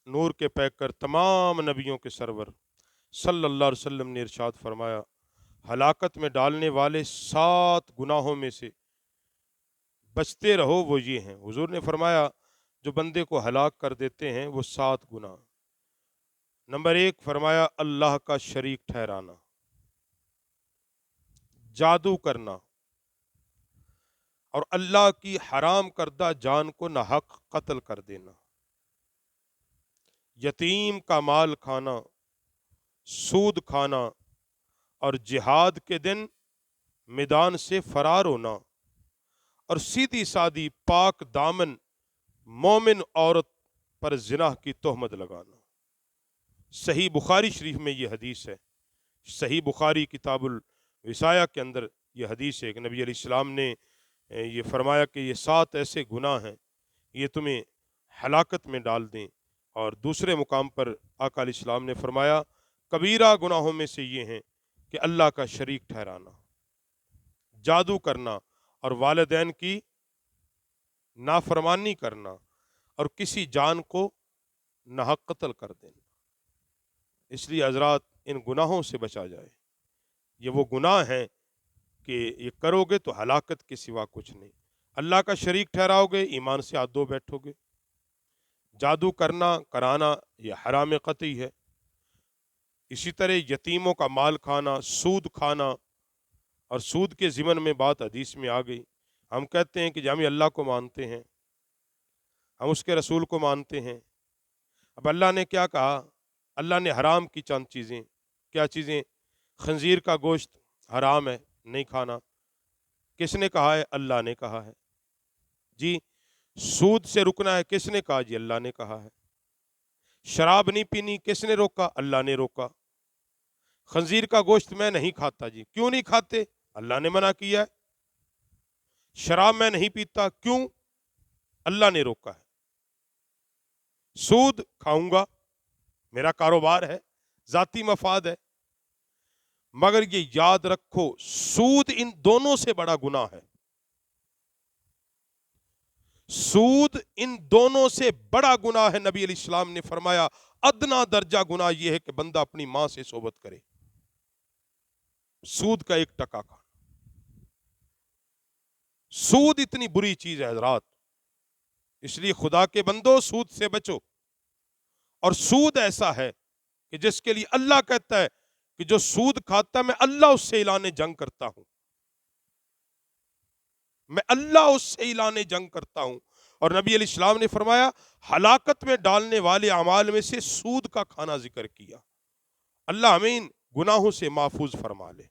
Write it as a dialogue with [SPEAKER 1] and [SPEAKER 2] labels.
[SPEAKER 1] नूर के पैकर तमाम नबियों के सरवर सल्लल्लाहु अलैहि वसल्लम ने इरशाद फरमाया, हलाकत में डालने वाले 7 गुनाहों में से बचते रहो, वो ये हैं। हुजूर ने फरमाया जो बंदे को हलाक कर देते हैं वो 7 गुनाह। नंबर 1 फरमाया अल्लाह का शरीक ठहराना, जादू करना और अल्लाह की हराम करदा जान को नाहक कत्ल कर देना, यतीम का माल खाना, सूद खाना और जिहाद के दिन मैदान से फरार होना और सीधी सादी पाक दामन मोमिन औरत पर जिना की तोहमत लगाना। सही बुखारी शरीफ में ये हदीस है। सही बुखारी किताबुल विसाया के अंदर ये हदीस है कि नबी अलैहिस्सलाम ने ये फरमाया कि ये 7 ऐसे गुनाह हैं ये तुम्हें हलाकत में डाल दें। और दूसरे मुकाम पर आका अलैहिस्सलाम ने फरमाया कबीरा गुनाहों में से ये हैं कि अल्लाह का शरीक ठहराना, जादू करना और वालिदैन की नाफरमानी करना और किसी जान को नाहक कत्ल कर देना। इसलिए हजरात इन गुनाहों से बचा जाए। ये वो गुनाह हैं कि ये करोगे तो हलाकत के सिवा कुछ नहीं। अल्लाह का शरीक ठहराओगे, ईमान से हाथ धो बैठोगे। जादू करना कराना ये हराम कतई है। इसी तरह यतीमों का माल खाना, सूद खाना, और सूद के ज़िमन में बात हदीस में आ गई। हम कहते हैं कि हम अल्लाह को मानते हैं, हम उसके रसूल को मानते हैं। अब अल्लाह ने क्या कहा? अल्लाह ने हराम की चंद चीज़ें। क्या चीज़ें? खंजीर का गोश्त हराम है, नहीं खाना। किसने कहा है? अल्लाह ने कहा है। जी। सूद से रुकना है, किसने कहा? जी अल्लाह ने कहा है। शराब नहीं पीनी, किसने रोका? अल्लाह ने रोका। खंजीर का गोश्त मैं नहीं खाता। जी क्यों नहीं खाते? अल्लाह ने मना किया है। शराब मैं नहीं पीता, क्यों? अल्लाह ने रोका है। सूद खाऊंगा, मेरा कारोबार है, जाती मफाद है। मगर ये याद रखो सूद इन दोनों से बड़ा गुनाह है। सूद इन दोनों से बड़ा गुनाह है। नबी अलैहिस्सलाम ने फरमाया अदना दर्जा गुनाह यह है कि बंदा अपनी मां से सोबत करे। सूद का 1 टका का। सूद इतनी बुरी चीज है हजरात, इसलिए खुदा के बंदो सूद से बचो। और सूद ऐसा है कि जिसके लिए अल्लाह कहता है कि जो सूद खाता है मैं अल्लाह उससे ऐलान जंग करता हूं, मैं अल्लाह उससे ऐलान जंग करता हूं। और नबी अलैहिस्सलाम ने फरमाया हलाकत में डालने वाले अमाल में से सूद का खाना जिक्र किया। अल्लाह हमें इन गुनाहों से महफूज फरमा ले।